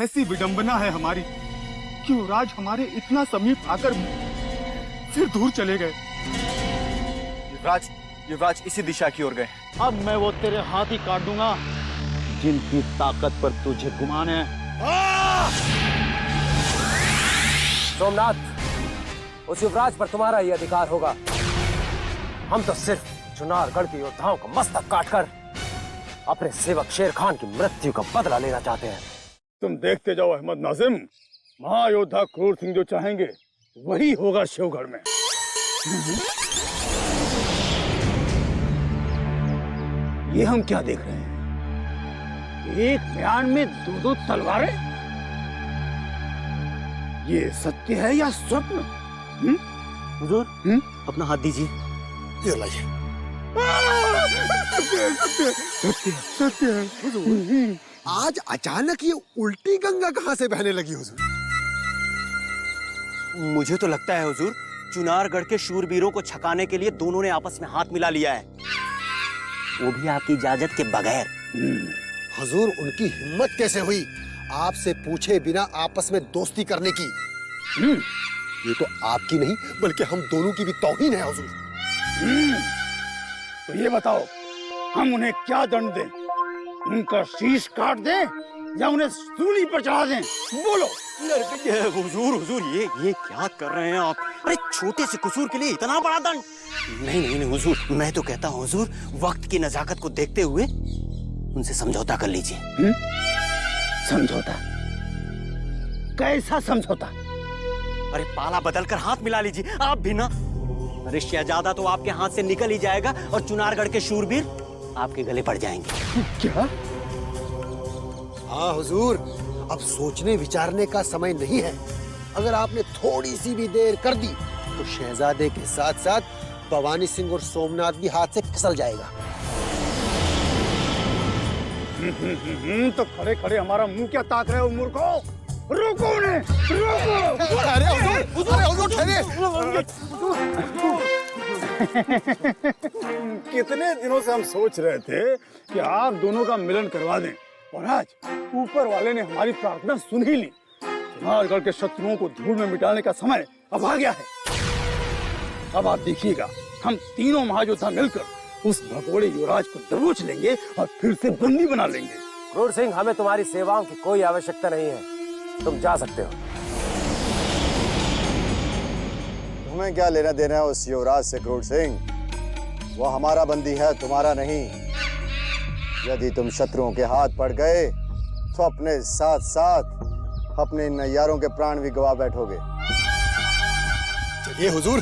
कैसी विडंबना है हमारी कि युवराज हमारे इतना समीप आकर फिर दूर चले गए। युवराज इसी दिशा की ओर गए। अब मैं वो तेरे हाथ ही काट दूंगा जिनकी ताकत पर तुझे गुमान है। सोमनाथ, उस युवराज पर तुम्हारा ही अधिकार होगा। हम तो सिर्फ चुनारगढ़ के योद्धाओं का मस्तक काटकर अपने सेवक शेर खान की मृत्यु का बदला लेना चाहते हैं। तुम देखते जाओ अहमद नाजिम, महायोद्धा क्रूर सिंह जो चाहेंगे वही होगा शिवगढ़ में। ये हम क्या देख रहे हैं? एक म्यान में दो तलवारें? ये सत्य है या स्वप्न? हुजूर, अपना हाथ दीजिए। ये लाइए। सत्य है हुजूर। आज अचानक ये उल्टी गंगा कहाँ से बहने लगी हुजूर? मुझे तो लगता है हुजूर, चुनारगढ़ के शूरवीरों को छकाने के लिए दोनों ने आपस में हाथ मिला लिया है, वो भी आपकी इजाजत के बगैर। हुजूर, उनकी हिम्मत कैसे हुई आपसे पूछे बिना आपस में दोस्ती करने की? ये तो आपकी नहीं बल्कि हम दोनों की भी तौहीन है हुजूर। तो ये बताओ, हम उन्हें क्या दंड दें? उनका शीश काट दें या उन्हें सूली पर चढ़ा दें? बोलो। हुजूर, ये क्या कर रहे हैं आप? अरे छोटे से कसूर के लिए इतना बड़ा दंड? नहीं हुजूर, मैं तो कहता हूँ हुजूर, वक्त की नजाकत को देखते हुए उनसे समझौता कर लीजिए। समझौता? कैसा समझौता? अरे पाला बदलकर हाथ मिला लीजिए, आप भी ना। अरे शहजादा तो आपके हाथ से निकल ही जाएगा और चुनारगढ़ के शूरवीर आपके गले पड़ जाएंगे। क्या? हाँ हुजूर, अब सोचने विचारने का समय नहीं है। अगर आपने थोड़ी सी भी देर कर दी तो शहजादे के साथ साथ भवानी सिंह और सोमनाथ भी हाथ से फिसल जाएगा। तो खड़े खड़े हमारा मुंह क्या ताक रहे हो मूर्खों? रोको उन्हें, रोको। अरे हुजूर, ठहरिए। कितने दिनों से हम सोच रहे थे कि आप दोनों का मिलन करवा दें, और आज ऊपर वाले ने हमारी प्रार्थना सुन ही ली। चुनारगढ़ के शत्रुओं को धूल में मिटाने का समय अब आ गया है। अब आप देखिएगा, हम तीनों महायोद्धा मिलकर उस भगोड़े युवराज को दबोच लेंगे और फिर से बंदी बना लेंगे। क्रूर सिंह, हमें तुम्हारी सेवाओं की कोई आवश्यकता नहीं है, तुम जा सकते हो। तुम्हें क्या लेना देना है उस युवराज से क्रूर सिंह? वो हमारा बंदी है, तुम्हारा नहीं। यदि तुम शत्रुओं के हाथ पड़ गए तो अपने साथ साथ अपने नैयारों के प्राण भी गवा बैठोगे। चलिए हुजूर,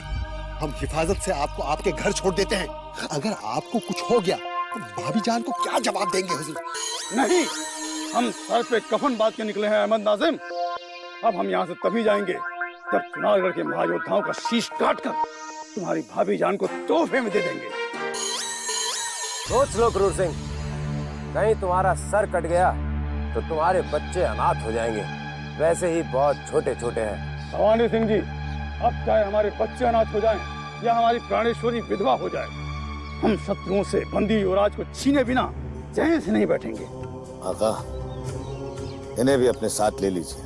हम हिफाजत से आपको आपके घर छोड़ देते हैं। अगर आपको कुछ हो गया तो भाभी जान को क्या जवाब देंगे हुजूर? नहीं, हम सर पे कफन बांध के निकले हैं अहमद नाजिम। अब हम यहाँ से तभी जाएंगे जब चुनारगढ़ के महायोद्धाओं का शीश काटकर तुम्हारी भाभी जान को तोहफे में दे देंगे। सोच लो क्रूर सिंह, कहीं तुम्हारा सर कट गया तो तुम्हारे बच्चे अनाथ हो जाएंगे। वैसे ही बहुत छोटे छोटे हैं। भवानी सिंह जी, अब चाहे हमारे बच्चे अनाथ हो जाएं या हमारी प्राणेश्वरी विधवा हो जाए, हम शत्रुओं से बंदी युवराज को छीने बिना चैन से नहीं बैठेंगे। आका, इन्हें भी अपने साथ ले लीजिए।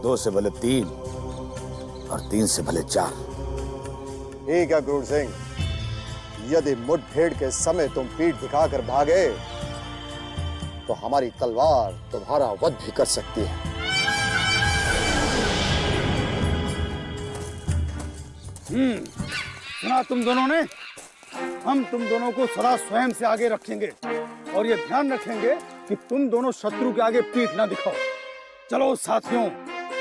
2 से भले 3 और 3 से भले 4। ठीक है क्रूर सिंह, यदि मुठभेड़ के समय तुम पीठ दिखाकर भागे तो हमारी तलवार तुम्हारा वध भी कर सकती है। सुना तुम दोनों ने? हम तुम दोनों को सदा स्वयं से आगे रखेंगे और ये ध्यान रखेंगे कि तुम दोनों शत्रु के आगे पीठ ना दिखाओ। चलो साथियों,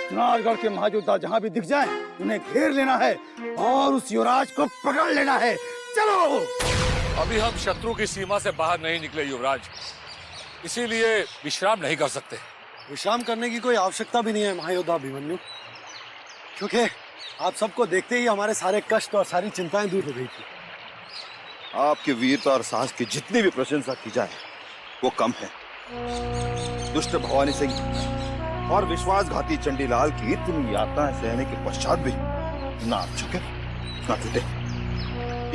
चुनारगढ़ के महायोद्धा जहां भी दिख जाएं, उन्हें घेर लेना है और उस युवराज को पकड़ लेना है। चलो। अभी हम शत्रु की सीमा से बाहर नहीं निकले युवराज, इसीलिए विश्राम नहीं कर सकते। विश्राम करने की कोई आवश्यकता भी नहीं है महायोद्धा अभिमन्यु, क्योंकि आप सबको देखते ही हमारे सारे कष्ट और सारी चिंताएं दूर हो गई थी। आपकी वीरता और साहस की जितनी भी प्रशंसा की जाए वो कम है। दुष्ट भवानी सिंह और विश्वासघाती चंडीलाल की इतनी यातनाएं सहने के पश्चात भी ना आप झुके ना टूटे।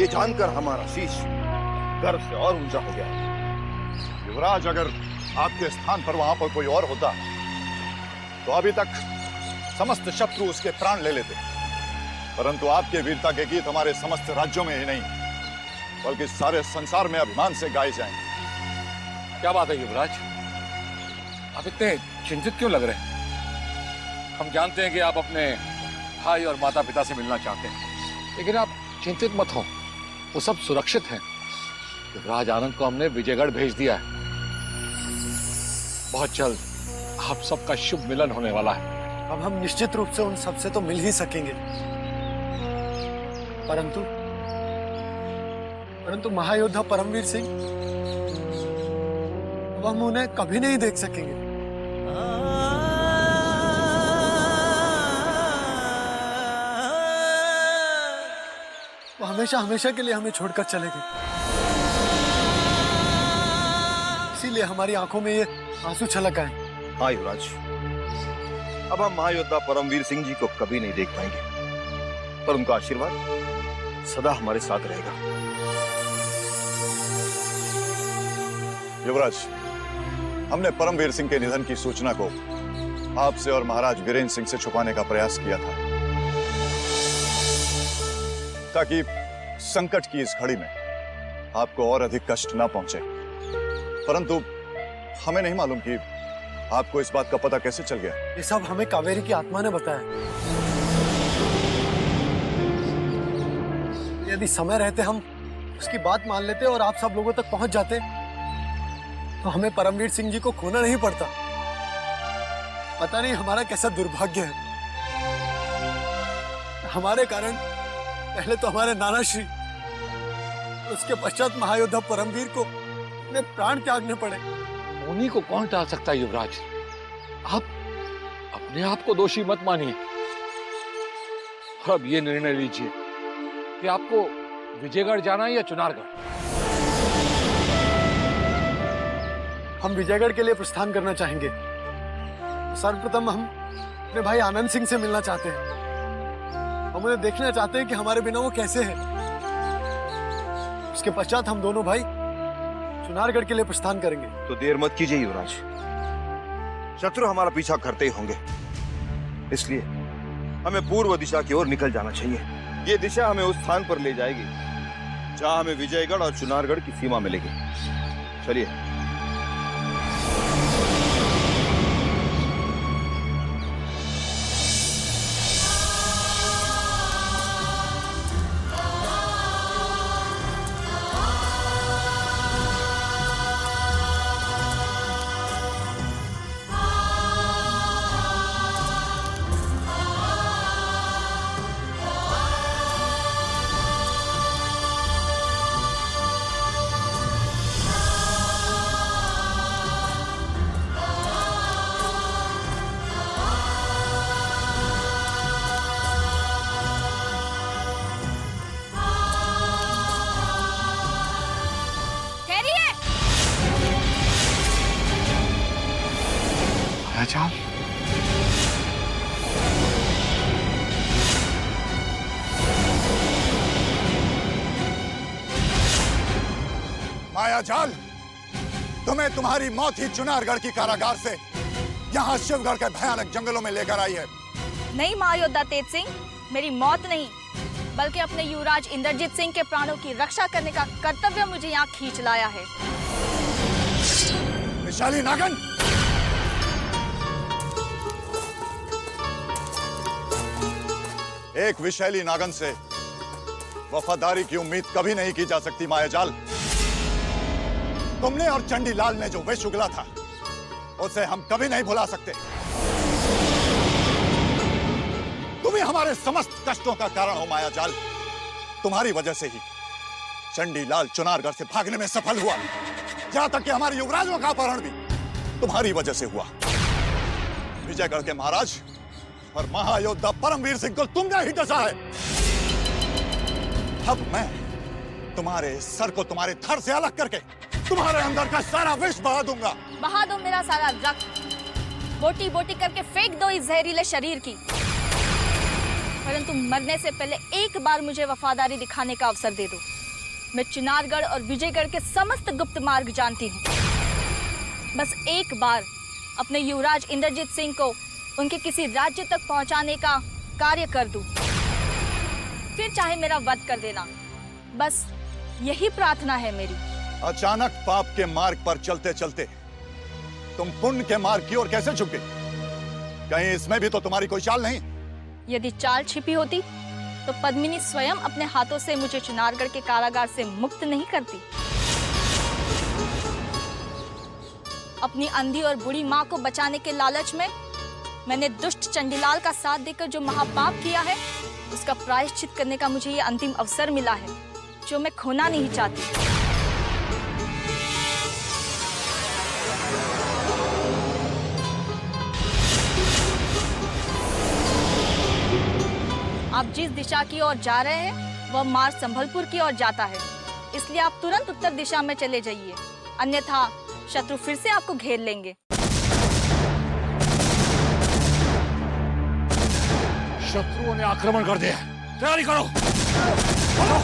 ये जानकर हमारा शीश गर्व से और ऊंचा हो गया। युवराज, अगर आपके स्थान पर वहां पर कोई और होता तो अभी तक समस्त शत्रु उसके प्राण ले लेते, परंतु आपके वीरता के गीत हमारे समस्त राज्यों में ही नहीं बल्कि सारे संसार में अभिमान से गाए जाएंगे। क्या बात है युवराज, आप इतने चिंतित क्यों लग रहे हैं? हम जानते हैं कि आप अपने भाई और माता पिता से मिलना चाहते हैं, लेकिन आप चिंतित मत हो, वो सब सुरक्षित हैं। युवराज आनंद को हमने विजयगढ़ भेज दिया है। बहुत जल्द आप सबका शुभ मिलन होने वाला है। अब हम निश्चित रूप से उन सबसे तो मिल ही सकेंगे, परंतु महायोद्धा परमवीर सिंह, अब हम उन्हें कभी नहीं देख सकेंगे। वो हमेशा हमेशा के लिए हमें छोड़कर चले गए, इसीलिए हमारी आंखों में ये आंसू छलक आए। हाँ युवराज, अब हम महायोद्धा परमवीर सिंह जी को कभी नहीं देख पाएंगे, पर उनका आशीर्वाद सदा हमारे साथ रहेगा। युवराज, हमने परमवीर सिंह के निधन की सूचना को आपसे और महाराज वीरेंद्र सिंह से छुपाने का प्रयास किया था, ताकि संकट की इस घड़ी में आपको और अधिक कष्ट ना पहुंचे। परंतु हमें नहीं मालूम कि आपको इस बात का पता कैसे चल गया। ये सब हमें कावेरी की आत्मा ने बताया। यदि समय रहते हम उसकी बात मान लेते और आप सब लोगों तक पहुंच जाते तो हमें परमवीर सिंह जी को खोना नहीं पड़ता। पता नहीं हमारा कैसा दुर्भाग्य है। हमारे कारण पहले तो हमारे नाना श्री, उसके पश्चात महायोद्धा परमवीर को अपने प्राण त्यागने पड़े। उन्हीं को कौन टाल सकता है युवराज? आप अपने आप को दोषी मत मानिए और अब ये निर्णय लीजिए कि आपको विजयगढ़ जाना है या चुनारगढ़। हम विजयगढ़ के लिए प्रस्थान करना चाहेंगे। सर्वप्रथम हम अपने भाई आनंद सिंह से मिलना चाहते हैं। हम उन्हें देखना चाहते हैं कि हमारे बिना वो कैसे हैं। उसके पश्चात हम दोनों भाई चुनारगढ़ के लिए प्रस्थान करेंगे। तो देर मत कीजिए युवराज, शत्रु हमारा पीछा करते ही होंगे, इसलिए हमें पूर्व दिशा की ओर निकल जाना चाहिए। ये दिशा हमें उस स्थान पर ले जाएगी जहां हमें विजयगढ़ और चुनारगढ़ की सीमा मिलेगी। चलिए। मायाजाल, मायाजाल, तुम्हें तुम्हारी मौत ही चुनारगढ़ की कारागार से यहाँ शिवगढ़ के भयानक जंगलों में लेकर आई है। नहीं महायोद्धा तेज सिंह, मेरी मौत नहीं बल्कि अपने युवराज इंद्रजीत सिंह के प्राणों की रक्षा करने का कर्तव्य मुझे यहाँ खींच लाया है। विशाली नागन, एक विशैली नागन से वफादारी की उम्मीद कभी नहीं की जा सकती। मायाजाल, तुमने और चंडीलाल ने जो विष उगला था उसे हम कभी नहीं भुला सकते। तुम ही हमारे समस्त कष्टों का कारण हो मायाजाल। तुम्हारी वजह से ही चंडीलाल चुनारगढ़ से भागने में सफल हुआ, जहां तक कि हमारे युवराजों का अपहरण भी तुम्हारी वजह से हुआ। विजयगढ़ के महाराज और महायोद्धा परमवीर सिंह को तुमने ही डसा है। अब मैं तुम्हारे सर को तुम्हारे धड़ से अलग करके तुम्हारे अंदर का सारा विष बहा दूंगा। बहा दो मेरा सारा रक्त, बोटी बोटी करके फेंक दो इस जहरीले शरीर की, परंतु मरने से पहले एक बार मुझे वफादारी दिखाने का अवसर दे दो। मैं चुनारगढ़ और विजयगढ़ के समस्त गुप्त मार्ग जानती हूँ। बस एक बार अपने युवराज इंद्रजीत सिंह को उनके किसी राज्य तक पहुंचाने का कार्य कर दूं। फिर चाहे मेरा वध कर देना, बस यही प्रार्थना है मेरी। अचानक पाप के मार्ग पर चलते चलते तुम पुण्य के मार्ग की ओर कैसे झुक गई? कहीं इसमें भी तो तुम्हारी कोई चाल नहीं? यदि चाल छिपी होती तो पद्मिनी स्वयं अपने हाथों से मुझे चुनारगढ़ के कारागार से मुक्त नहीं करती। अपनी अंधी और बुढ़ी माँ को बचाने के लालच में मैंने दुष्ट चंडीलाल का साथ देकर जो महापाप किया है, उसका प्रायश्चित करने का मुझे ये अंतिम अवसर मिला है, जो मैं खोना नहीं चाहती। आप जिस दिशा की ओर जा रहे हैं वह मार्ग संभलपुर की ओर जाता है, इसलिए आप तुरंत उत्तर दिशा में चले जाइए, अन्यथा शत्रु फिर से आपको घेर लेंगे। शत्रुओं ने आक्रमण कर दिया, तैयारी करो। बोलो।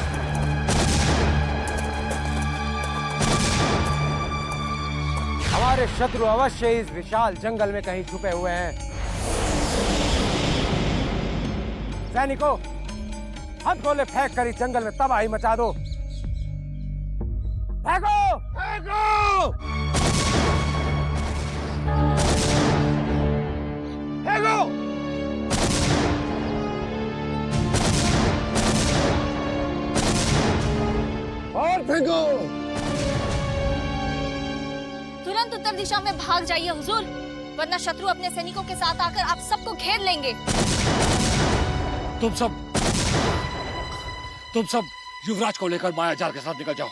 हमारे शत्रु अवश्य इस विशाल जंगल में कहीं छुपे हुए हैं। सैनिकों, हथगोले फेंक कर इस जंगल में तबाही मचा दो। फेंको! फेंको! फेंको! और फेंको! तुरंत उत्तर दिशा में भाग जाइए हुजूर, वरना शत्रु अपने सैनिकों के साथ आकर आप सबको घेर लेंगे। तुम सब युवराज को लेकर मायाजाल के साथ निकल जाओ।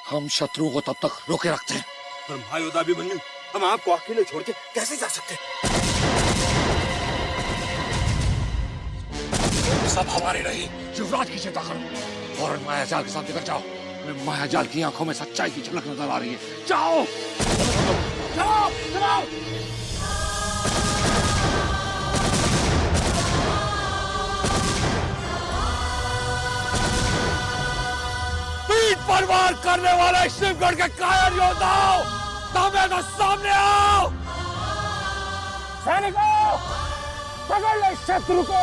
हम शत्रुओं को तब तक रोके रखते हैं। पर भाई अभिमन्यु, हम आपको अकेले छोड़ के कैसे जा सकते? तुम सब हमारे नहीं, युवराज की चिंता करो और मायाजाल के साथ निकल जाओ। मायाजाल की आंखों में सच्चाई की झलक नजर आ रही है। जाओ, चलो, चलो। परवार करने वाले शिवगढ़ के कायर योद्धाओं, तुम्हें तो सामने आओ। सैनिकों, पकड़ लो शत्रु को।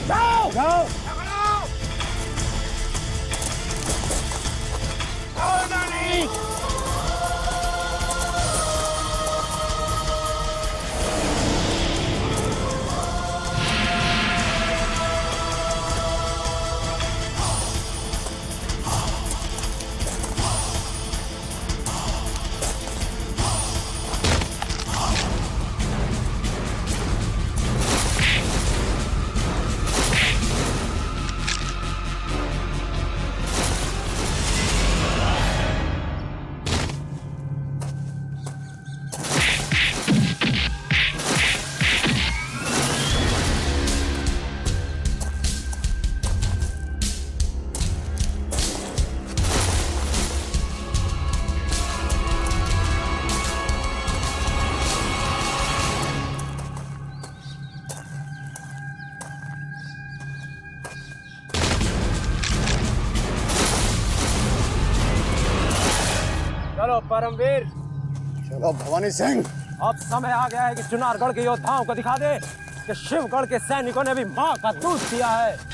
जाओ, जाओ। नहीं। चलो परमवीर, चलो भवानी सिंह। अब समय आ गया है कि चुनारगढ़ के योद्धाओं को दिखा दे कि शिवगढ़ के सैनिकों ने भी मां का दूध पिया है।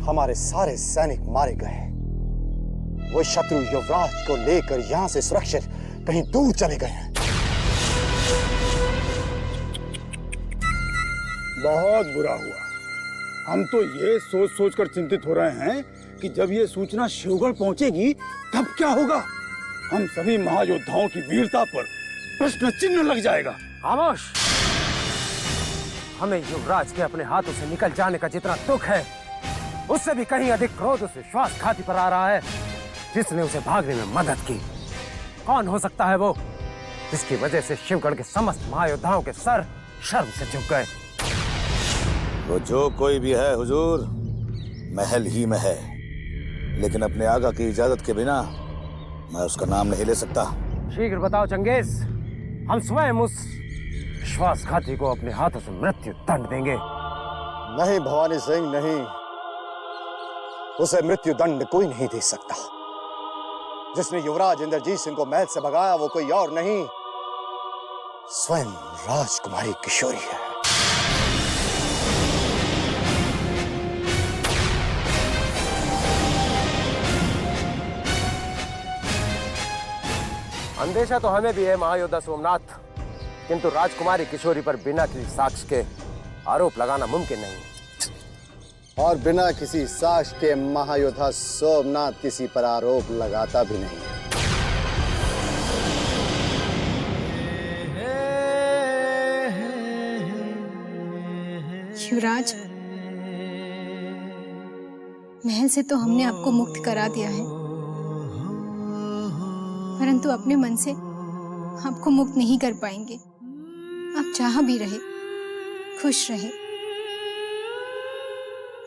हमारे सारे सैनिक मारे गए। वो शत्रु युवराज को लेकर यहां से सुरक्षित कहीं दूर चले गए हैं। बहुत बुरा हुआ। हम तो ये सोच सोच कर चिंतित हो रहे हैं कि जब ये सूचना शिवगढ़ पहुंचेगी तब क्या होगा। हम सभी महायोद्धाओं की वीरता पर प्रश्न चिन्ह लग जाएगा। खामोश! हमें युवराज के अपने हाथों से निकल जाने का जितना दुख है, उससे भी कहीं अधिक क्रोध उस विश्वासघाती पर आ रहा है जिसने उसे भागने में मदद की। कौन हो सकता है वो जिसकी वजह से शिवगढ़ के समस्त महायोद्धाओं के सर शर्म से झुक गए? वो जो कोई भी है हुजूर, महल ही में है, लेकिन अपने आगा की इजाजत के बिना मैं उसका नाम नहीं ले सकता। शीघ्र बताओ चंगेज, हम स्वयं उस विश्वासघाती को अपने हाथों से मृत्यु दंड देंगे। नहीं भवानी सिंह, नहीं, उसे मृत्यु दंड कोई नहीं दे सकता। जिसने युवराज इंद्रजीत सिंह को महल से भगाया वो कोई और नहीं, स्वयं राजकुमारी किशोरी है। अंदेशा तो हमें भी है महायोद्धा सोमनाथ, किंतु राजकुमारी किशोरी पर बिना किसी साक्ष्य के आरोप लगाना मुमकिन नहीं है। और बिना किसी साक्ष्य के महायोद्धा सोमनाथ किसी पर आरोप लगाता भी नहीं। युवराज, महल से तो हमने आपको मुक्त करा दिया है, परंतु अपने मन से आपको मुक्त नहीं कर पाएंगे। आप जहां भी रहे, खुश रहे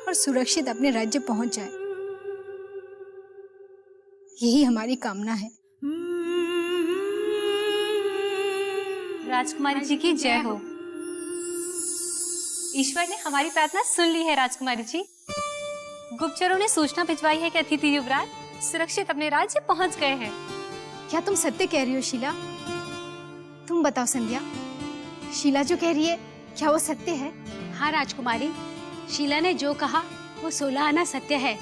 और सुरक्षित अपने राज्य पहुंच जाए, यही हमारी कामना है। राजकुमारी जी की जय हो। ईश्वर ने हमारी प्रार्थना सुन ली है। राजकुमारी जी, गुप्तचरों ने सूचना भिजवाई है कि अतिथि युवराज सुरक्षित अपने राज्य पहुंच गए हैं। क्या तुम सत्य कह रही हो शीला? तुम बताओ संध्या, शीला जो कह रही है क्या वो सत्य है? हाँ राजकुमारी, शीला ने जो कहा वो 16 आना सत्य है।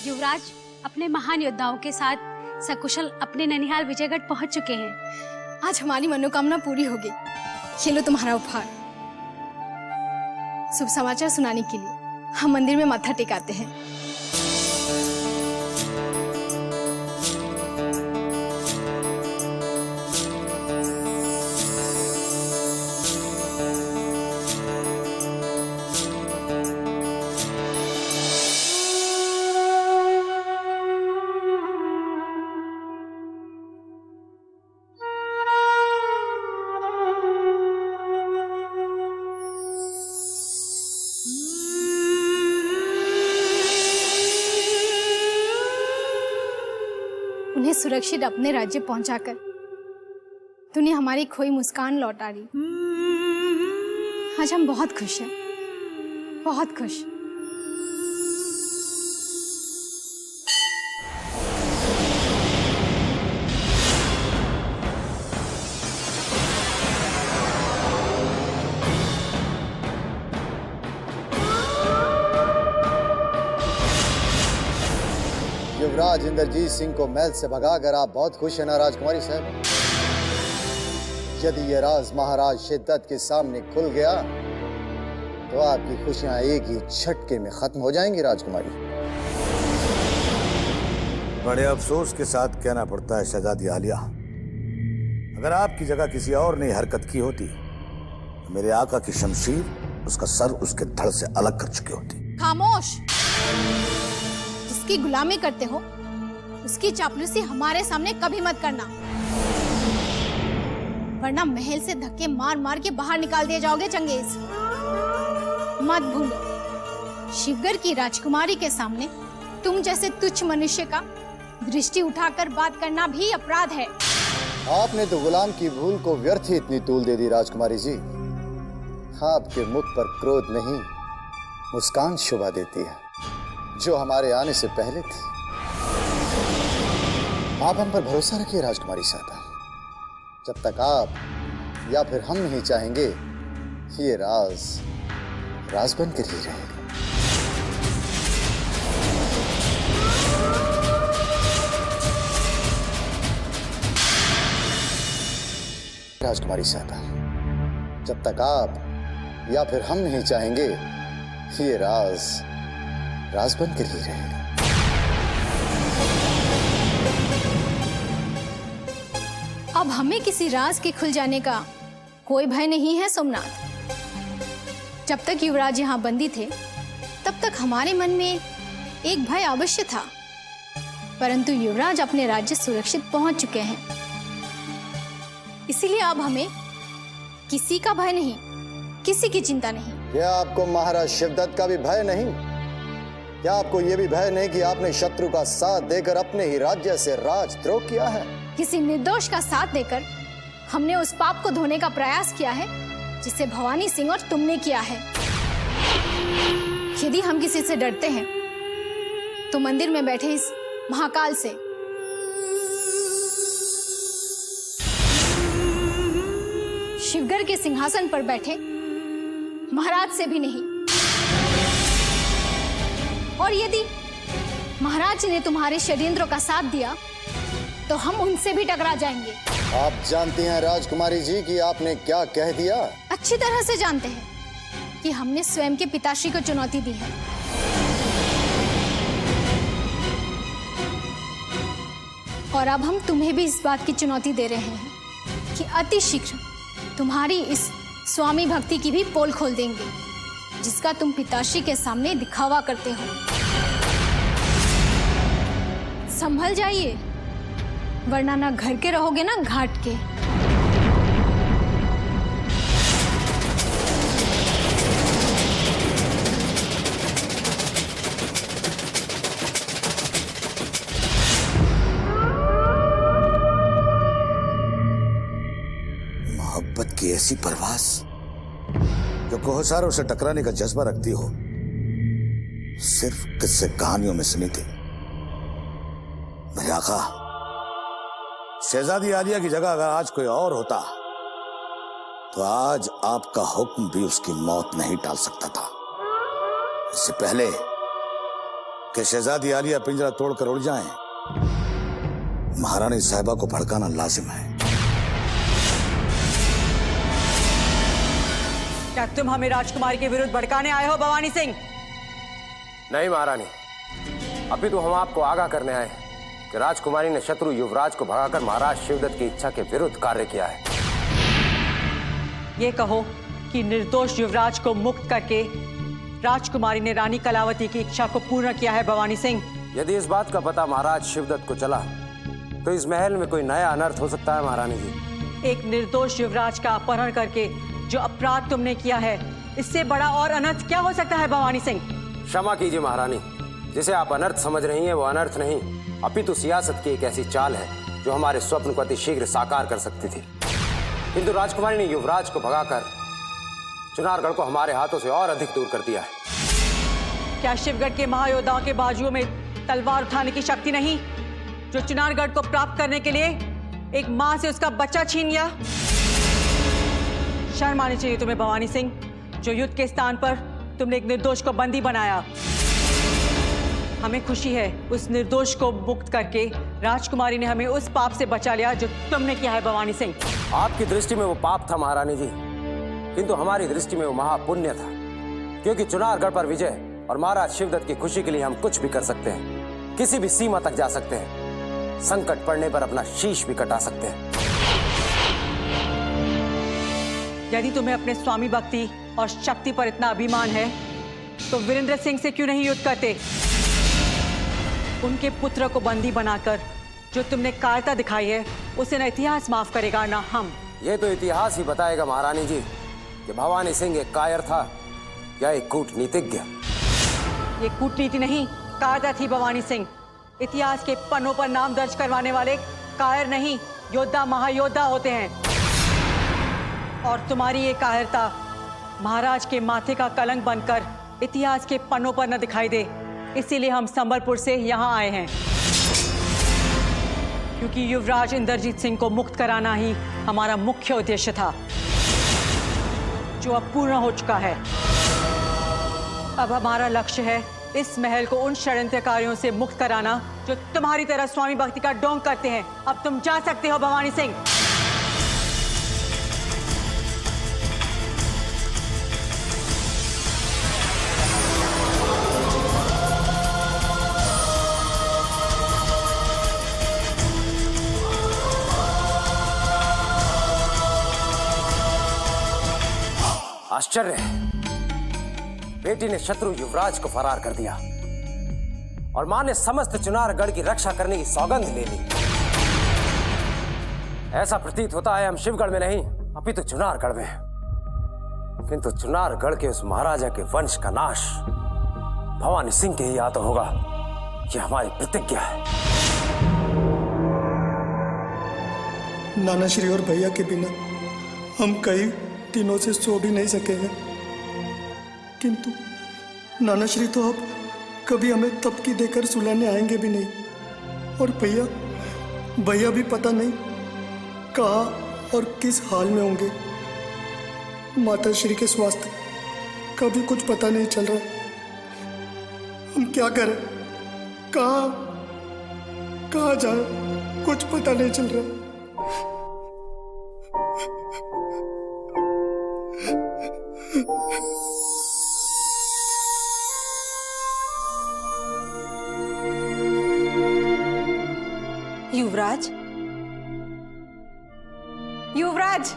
युवराज अपने महान योद्धाओं के साथ सकुशल अपने ननिहाल विजयगढ़ पहुंच चुके हैं। आज हमारी मनोकामना पूरी हो गई। ये लो तुम्हारा उपहार। शुभ समाचार सुनाने के लिए हम मंदिर में माथा टेकाते हैं। उन्हें सुरक्षित अपने राज्य पहुंचाकर तूने हमारी खोई मुस्कान लौटा दी। आज हम बहुत खुश हैं, बहुत खुश। युवराज इंद्रजीत सिंह को महल से भगाकर आप बहुत खुश हैं ना राजकुमारी साहब? यदि ये राज महाराज शिद्दत के सामने खुल गया तो आपकी खुशियां एक ही झटके में खत्म हो जाएंगी राजकुमारी। बड़े अफसोस के साथ कहना पड़ता है शहजादी आलिया, अगर आपकी जगह किसी और ने हरकत की होती तो मेरे आका की शमशीर उसका सर उसके धड़ से अलग कर चुकी होती। खामोश! जिसकी गुलामी करते हो उसकी चापलूसी हमारे सामने कभी मत करना, वरना महल से धक्के मार मार के बाहर निकाल दिए जाओगे चंगेज। मत भूलो, शिवगढ़ की राजकुमारी के सामने तुम जैसे तुच्छ मनुष्य का दृष्टि उठाकर बात करना भी अपराध है। आपने तो गुलाम की भूल को व्यर्थ ही इतनी तूल दे दी राजकुमारी जी। आपके मुख पर क्रोध नहीं, मुस्कान शोभा देती है, जो हमारे आने से पहले थी। आप हम पर भरोसा रखिए राजकुमारी साहबा। जब तक आप या फिर हम नहीं चाहेंगे, ये राज बनकर ही रहेगा। राजकुमारी साहबा, जब तक आप या फिर हम नहीं चाहेंगे, ये राज राज बनकर ही रहेगा। अब हमें किसी राज के खुल जाने का कोई भय नहीं है सोमनाथ। जब तक युवराज यहाँ बंदी थे तब तक हमारे मन में एक भय अवश्य था, परंतु युवराज अपने राज्य सुरक्षित पहुंच चुके हैं, इसीलिए अब हमें किसी का भय नहीं, किसी की चिंता नहीं। क्या आपको महाराज शिवदत्त का भी भय नहीं? क्या आपको यह भी भय नहीं कि आपने शत्रु का साथ देकर अपने ही राज्य से राजद्रोह किया है? किसी निर्दोष का साथ देकर हमने उस पाप को धोने का प्रयास किया है जिसे भवानी सिंह और तुमने किया है। यदि हम किसी से डरते हैं तो मंदिर में बैठे इस महाकाल से। शिवगढ़ के सिंहासन पर बैठे महाराज से भी नहीं। और यदि महाराज ने तुम्हारे षड्यंत्रों का साथ दिया तो हम उनसे भी टकरा जाएंगे। आप जानती हैं राजकुमारी जी कि आपने क्या कह दिया? अच्छी तरह से जानते हैं कि हमने स्वयं के पिताश्री को चुनौती दी है। और अब हम तुम्हें भी इस बात की चुनौती दे रहे हैं कि अति शीघ्र तुम्हारी इस स्वामी भक्ति की भी पोल खोल देंगे, जिसका तुम पिताश्री के सामने दिखावा करते हो। संभल जाइए, वरना ना घर के रहोगे ना घाट के। मोहब्बत की ऐसी परवास जो कोहसारों से टकराने का जज्बा रखती हो, सिर्फ किस्से कहानियों में सुनी थी। मेरे आका, शहजादी आलिया की जगह अगर आज कोई और होता तो आज आपका हुक्म भी उसकी मौत नहीं टाल सकता था। इससे पहले कि शहजादी आलिया पिंजरा तोड़कर उड़ जाएं, महारानी साहिबा को भड़काना लाजिम है। क्या तुम हमें राजकुमारी के विरुद्ध भड़काने आए हो भवानी सिंह? नहीं महारानी, अभी तो हम आपको आगाह करने आए हैं कि राजकुमारी ने शत्रु युवराज को भगाकर महाराज शिवदत्त की इच्छा के विरुद्ध कार्य किया है। ये कहो कि निर्दोष युवराज को मुक्त करके राजकुमारी ने रानी कलावती की इच्छा को पूर्ण किया है भवानी सिंह। यदि इस बात का पता महाराज शिवदत्त को चला तो इस महल में कोई नया अनर्थ हो सकता है महारानी जी। एक निर्दोष युवराज का अपहरण करके जो अपराध तुमने किया है, इससे बड़ा और अनर्थ क्या हो सकता है भवानी सिंह? क्षमा कीजिए महारानी, जिसे आप अनर्थ समझ रही हैं वो अनर्थ नहीं, अपितु सियासत की एक ऐसी चाल है जो हमारे स्वप्न को अति शीघ्र साकार कर सकती थी। किंतु राजकुमारी ने युवराज को भगाकर चुनारगढ़ को हमारे हाथों से और अधिक दूर कर दिया है। क्या शिवगढ़ के महायोद्धाओं के बाजुओं में तलवार उठाने की शक्ति नहीं, जो चुनारगढ़ को प्राप्त करने के लिए एक मां से उसका बच्चा छीन लिया? शर्म आनी चाहिए तुम्हें भवानी सिंह, जो युद्ध के स्थान पर तुमने एक निर्दोष को बंदी बनाया। हमें खुशी है उस निर्दोष को मुक्त करके राजकुमारी ने हमें उस पाप से बचा लिया जो तुमने किया है भवानी सिंह। आपकी दृष्टि में वो पाप था महारानी जी, किंतु हमारी दृष्टि में वो महापुण्य था, क्योंकि चुनारगढ़ पर विजय और महाराज शिवदत्त की खुशी के लिए हम कुछ भी कर सकते हैं, किसी भी सीमा तक जा सकते हैं, संकट पड़ने पर अपना शीश भी कटा सकते हैं। यदि तुम्हें अपने स्वामी भक्ति और शक्ति पर इतना अभिमान है तो वीरेंद्र सिंह से क्यों नहीं युद्ध करते? उनके पुत्र को बंदी बनाकर जो तुमने कायरता दिखाई है, उसे न इतिहास माफ करेगा ना हम। ये तो इतिहास ही बताएगा महारानी जी कि भवानी सिंह एक कायर था या एक कूटनीतिज्ञ। ये कूटनीति नहीं, कायरता थी भवानी सिंह। इतिहास के पन्नों पर नाम दर्ज करवाने वाले कायर नहीं, योद्धा महायोद्धा होते हैं। और तुम्हारी ये कायरता महाराज के माथे का कलंक बनकर इतिहास के पन्नों पर न दिखाई दे, इसीलिए हम संबलपुर से यहाँ आए हैं, क्योंकि युवराज इंद्रजीत सिंह को मुक्त कराना ही हमारा मुख्य उद्देश्य था, जो अब पूर्ण हो चुका है। अब हमारा लक्ष्य है इस महल को उन षड्यंत्रकारियों से मुक्त कराना जो तुम्हारी तरह स्वामी भक्ति का ढोंग करते हैं। अब तुम जा सकते हो भवानी सिंह। आश्चर्य है, बेटी ने शत्रु युवराज को फरार कर दिया और मां ने समस्त चुनारगढ़ की रक्षा करने की सौगंध ले ली। ऐसा प्रतीत होता है हम शिवगढ़ में नहीं अपितु चुनारगढ़ में हैं। किंतु चुनारगढ़ के उस महाराजा के वंश का नाश भवानी सिंह के ही हाथों होगा, यह हमारी प्रतिज्ञा है। नाना श्री और भैया के बिना हम कई दिनों से सो भी नहीं सके हैं, किंतु नाना श्री तो अब कभी हमें तपकी देकर सुलाने आएंगे भी नहीं, और भैया भी पता नहीं कहाँ और किस हाल में होंगे। माता श्री के स्वास्थ्य का भी कुछ पता नहीं चल रहा। हम क्या करें, कहाँ जाए, कुछ पता नहीं चल रहा। युवराज,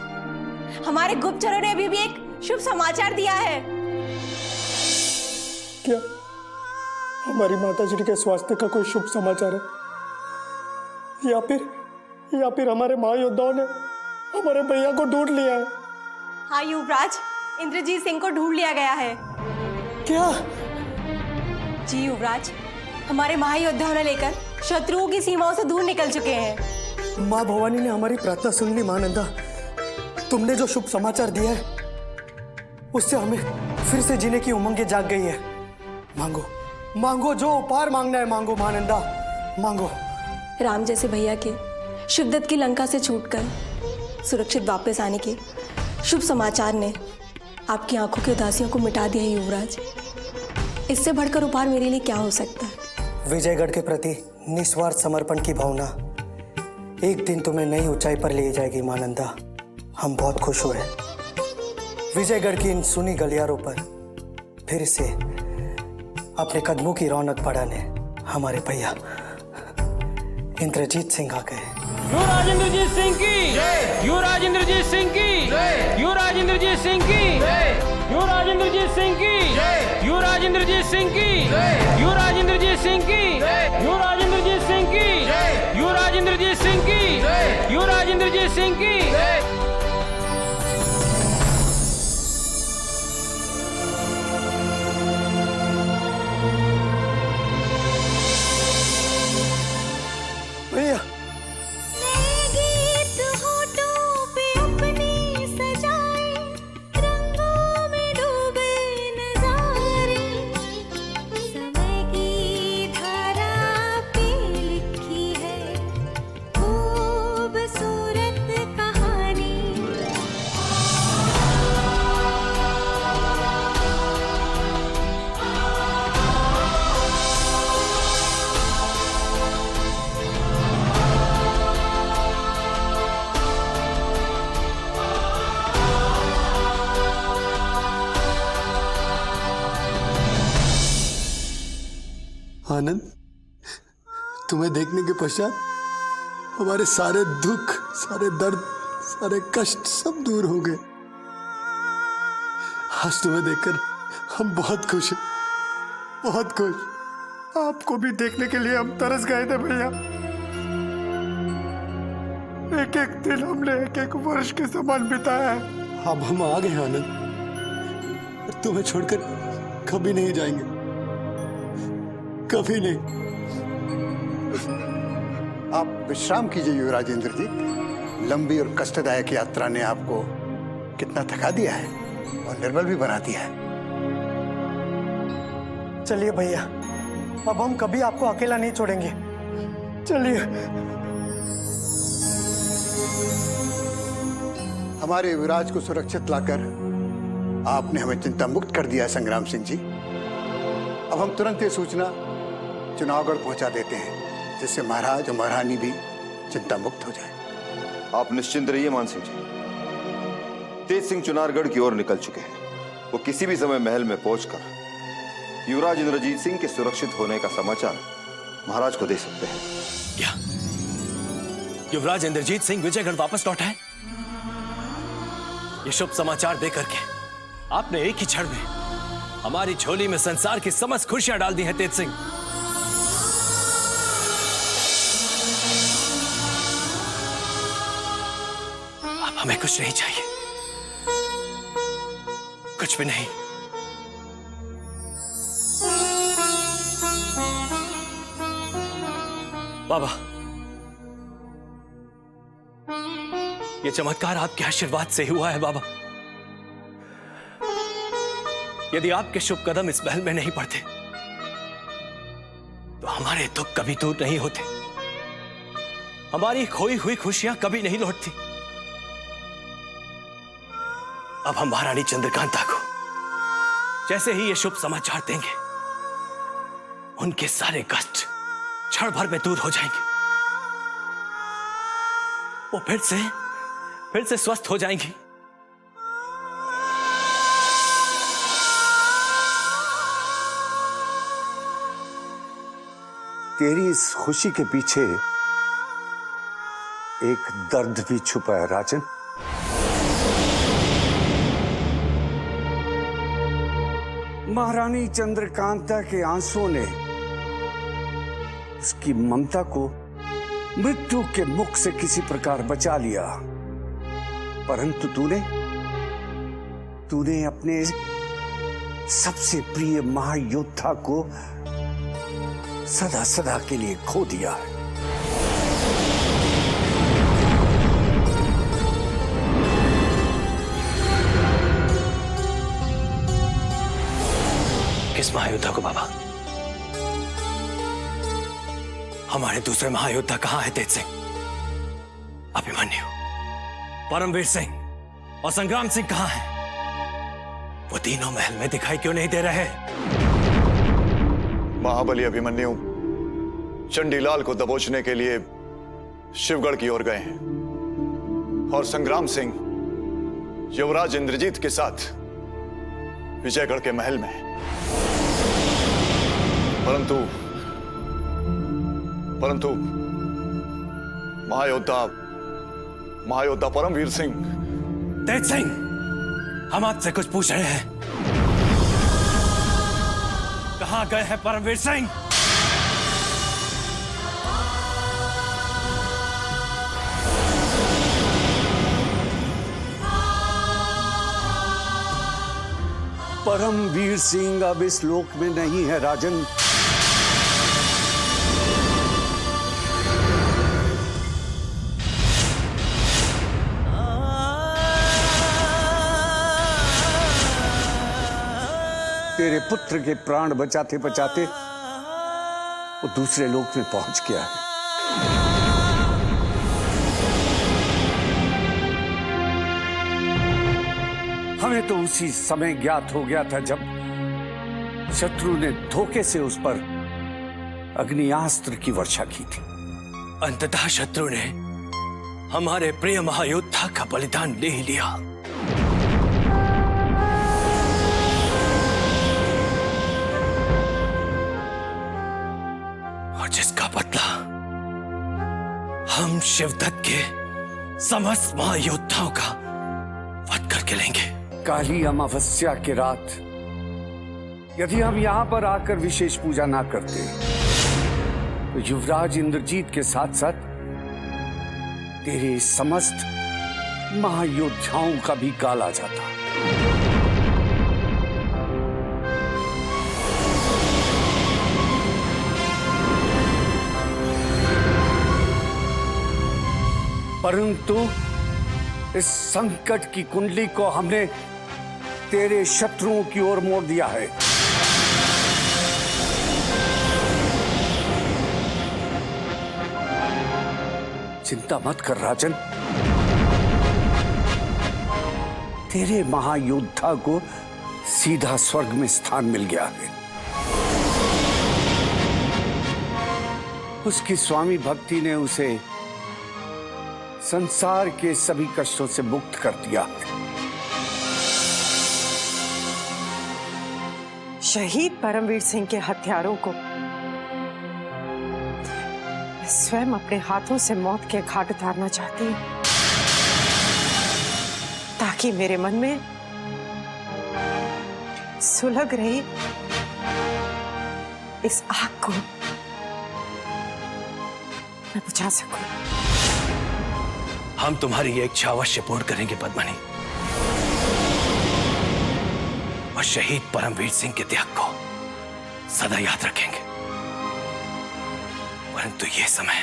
हमारे गुप्तचरों ने अभी भी एक शुभ समाचार दिया है। क्या हमारी माताश्री के स्वास्थ्य का कोई शुभ समाचार है, या फिर हमारे महायोद्धाओं ने हमारे भैया को ढूंढ लिया है? हाँ युवराज, इंद्रजीत सिंह को ढूंढ लिया गया है। क्या? जी युवराज, हमारे महायोद्धाओं ने लेकर शत्रुओं की सीमाओं से दूर निकल चुके हैं। माँ भवानी ने हमारी प्रार्थना सुन ली। महानंदा, तुमने जो शुभ समाचार दिया है उससे हमें फिर से जीने की उमंगें जाग गई है। मांगो, जो उपहार मांगना है मांगो महानंदा, मांगो। राम जैसे भैया के शिवदत्त की लंका से छूटकर सुरक्षित वापस आने के शुभ समाचार ने आपकी आंखों की उदासियों को मिटा दिया है युवराज। इससे बढ़कर उपहार मेरे लिए क्या हो सकता है? विजयगढ़ के प्रति निस्वार्थ समर्पण की भावना एक दिन तुम्हें नई ऊंचाई पर ले जाएगी महानंदा। हम बहुत खुश हुए विजयगढ़ की इन सुनी गलियारों पर फिर से अपने कदमों की रौनक बढ़ाने हमारे भैया इंद्रजीत सिंह आ गए। युवराज इंद्रजीत सिंह की, युवराज इंद्रजीत सिंह की, युवराज इंद्रजीत सिंह की, युवराज इंद्रजीत सिंह की, युवराज इंद्रजीत सिंह की, युवराज इंद्रजीत सिंह की, युवराज इंद्रजीत सिंह की, युवराज इंद्रजीत सिंह की, युवराज इंद्रजीत सिंह की। भैया आनंद, तुम्हें देखने के पश्चात हमारे सारे दुख, सारे दर्द, सारे कष्ट सब दूर हो गए। आज तुम्हें देखकर हम बहुत खुश हैं, बहुत खुश। आपको भी देखने के लिए हम तरस गए थे भैया। एक एक दिन हमने एक एक वर्ष के समान बिताया है। अब हम आ गए आनंद, और तुम्हें छोड़कर कभी नहीं जाएंगे, कभी नहीं। आप विश्राम कीजिए युवराज इंद्रजीत। लंबी और कष्टदायक यात्रा ने आपको कितना थका दिया है और निर्बल भी बना दिया है। चलिए भैया, अब हम कभी आपको अकेला नहीं छोड़ेंगे। चलिए। हमारे युवराज को सुरक्षित लाकर आपने हमें चिंता मुक्त कर दिया है संग्राम सिंह जी। अब हम तुरंत ये सूचना चुनावगढ़ पहुंचा देते हैं, जिससे महाराज और महारानी भी चिंता मुक्त हो जाए। आप निश्चिंत रहिए मान सिंह जी। तेज सिंह चुनारगढ़ की ओर निकल चुके हैं। वो किसी भी समय महल में पहुंचकर युवराज इंद्रजीत सिंह के सुरक्षित होने का समाचार महाराज को दे सकते हैं। क्या युवराज इंद्रजीत सिंह विजयगढ़ वापस लौटा है? ये शुभ समाचार देकर के आपने एक ही क्षण में हमारी झोली में संसार की समस्त खुशियां डाल दी हैं तेज सिंह। अब हमें कुछ नहीं चाहिए, कुछ भी नहीं। बाबा, ये चमत्कार आपके आशीर्वाद से हुआ है बाबा। यदि आपके शुभ कदम इस महल में नहीं पड़ते तो हमारे दुख कभी दूर नहीं होते, हमारी खोई हुई खुशियां कभी नहीं लौटती। अब हम महारानी चंद्रकांता को जैसे ही ये शुभ समाचार देंगे, उनके सारे कष्ट क्षण भर में दूर हो जाएंगे। वो फिर से स्वस्थ हो जाएंगी। तेरी इस खुशी के पीछे एक दर्द भी छुपा है राजन। महारानी चंद्रकांता के आंसुओं ने उसकी ममता को मृत्यु के मुख से किसी प्रकार बचा लिया, परंतु तूने अपने सबसे प्रिय महायोद्धा को सदा सदा के लिए खो दिया है। किस महायोद्धा को बाबा? हमारे दूसरे महायोद्धा कहां है तेज सिंह? अभिमन्यु, परमवीर सिंह और संग्राम सिंह कहां हैं? वो तीनों महल में दिखाई क्यों नहीं दे रहे? महाबली अभिमन्यु चंडीलाल को दबोचने के लिए शिवगढ़ की ओर गए हैं और संग्राम सिंह युवराज इंद्रजीत के साथ विजयगढ़ के महल में। परंतु महायोद्धा परमवीर सिंह। तेज सिंह, हम आपसे कुछ पूछ रहे हैं। कहां गए हैं परमवीर सिंह? परमवीर सिंह अब इस लोक में नहीं है राजन। तेरे पुत्र के प्राण बचाते बचाते वो दूसरे लोक में पहुंच गया है। हमें तो उसी समय ज्ञात हो गया था जब शत्रु ने धोखे से उस पर अग्नियास्त्र की वर्षा की थी। अंततः शत्रु ने हमारे प्रिय महायोद्धा का बलिदान ले ही लिया। और जिसका बदला हम शिवदत्त के समस्त महायोद्धाओं का वध करके लेंगे। काली अमावस्या की रात यदि हम यहां पर आकर विशेष पूजा ना करते तो युवराज इंद्रजीत के साथ साथ तेरे समस्त महायोद्धाओं का भी काल आ जाता। परंतु इस संकट की कुंडली को हमने तेरे शत्रुओं की ओर मोड़ दिया है। चिंता मत कर राजन, तेरे महायोद्धा को सीधा स्वर्ग में स्थान मिल गया है। उसकी स्वामी भक्ति ने उसे संसार के सभी कष्टों से मुक्त कर दिया है। शहीद परमवीर सिंह के हत्यारों को स्वयं अपने हाथों से मौत के घाट उतारना चाहती हूं, ताकि मेरे मन में सुलग रही इस आग को मैं बुझा सकूं। हम तुम्हारी ये इच्छा अवश्य पूर्ण करेंगे पद्मनी, और शहीद परमवीर सिंह के त्याग को सदा याद रखेंगे। परंतु ये समय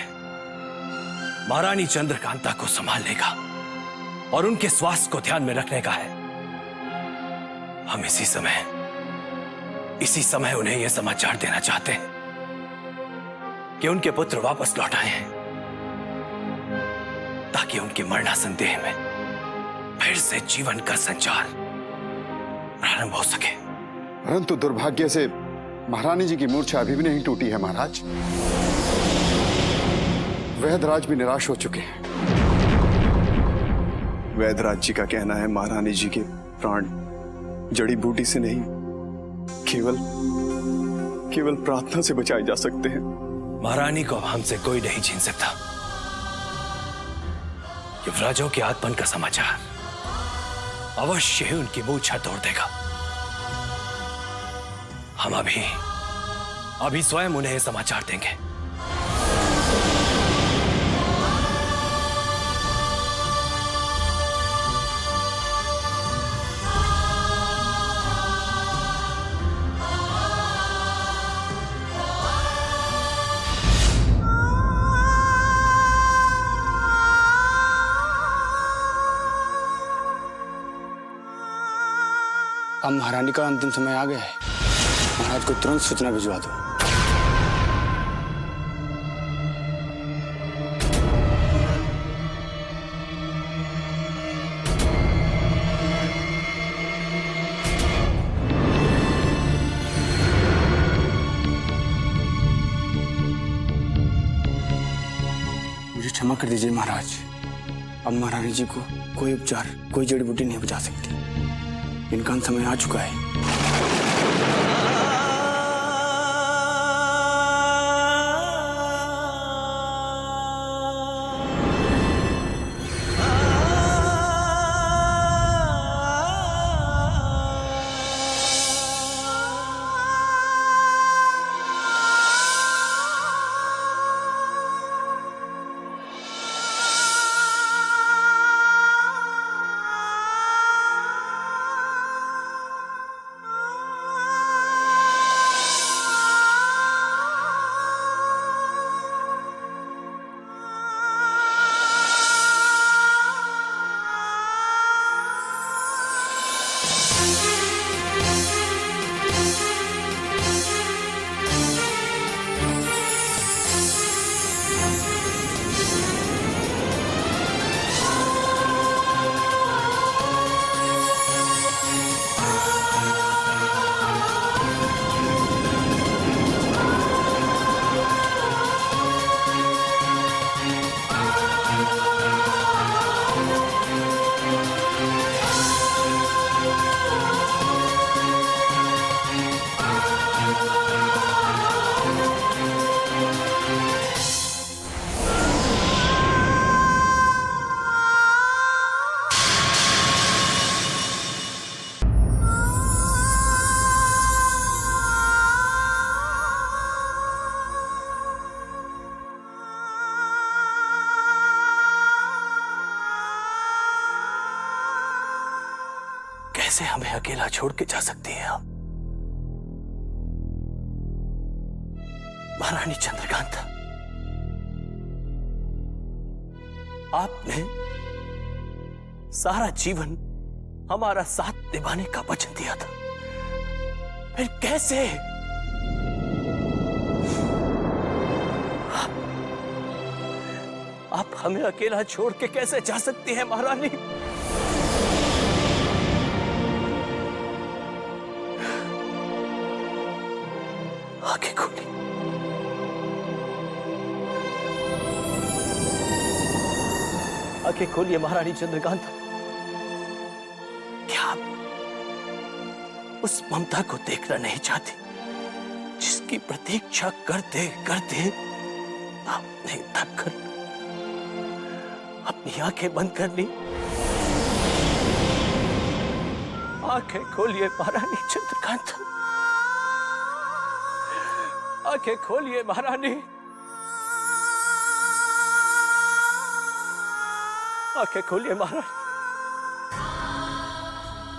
महारानी चंद्रकांता को संभालने का और उनके स्वास्थ्य को ध्यान में रखने का है। हम इसी समय उन्हें यह समाचार देना चाहते हैं कि उनके पुत्र वापस लौट आए हैं, ताकि उनके मरणासन देह में फिर से जीवन का संचार प्रारंभ हो सके। परंतु दुर्भाग्य से महारानी जी की मूर्छा अभी भी नहीं टूटी है महाराज। वैदराज भी निराश हो चुके हैं। वैदराज जी का कहना है महारानी जी के प्राण जड़ी बूटी से नहीं, केवल प्रार्थना से बचाए जा सकते हैं। महारानी को हमसे कोई नहीं छीन सकता। युवराजों के आगमन का समाचार अवश्य ही उनकी मूर्छा तोड़ देगा। हम अभी स्वयं उन्हें यह समाचार देंगे। अब महारानी का अंतिम समय आ गया है। महाराज को तुरंत सूचना भिजवा दो। मुझे क्षमा कर दीजिए महाराज। अब महारानी जी को कोई उपचार, कोई जड़ी बूटी नहीं बचा सकती। इनका अंत समय आ चुका है। कैसे हमें अकेला छोड़ के जा सकती हैं आप? महारानी चंद्रकांता, आपने सारा जीवन हमारा साथ निभाने का वचन दिया था, फिर कैसे आप हमें अकेला छोड़ के कैसे जा सकती हैं महारानी? आंखें खोली। आंखें खोलिए महारानी चंद्रकांता। क्या आप उस ममता को देखना नहीं चाहती जिसकी प्रतीक्षा करते करते आपने थक कर अपनी आंखें बंद कर ली? आंखें खोलिए महारानी चंद्रकांता, आंखें खोलिए महारानी, आंखें खोलिए महारानी,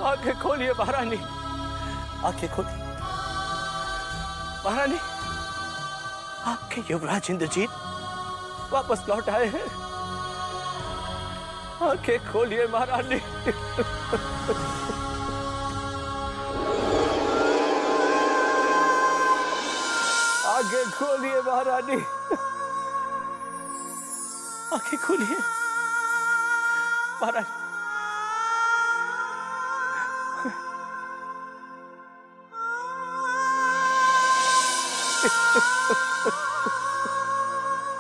आंखें खोलिए महारानी, आंखें खोलिए महारानी। आपके युवराज इंद्रजीत वापस लौट आए हैं। आंखें खोलिए महारानी। आंखें खोलिए महारानी, आंखें खोलिए महारानी।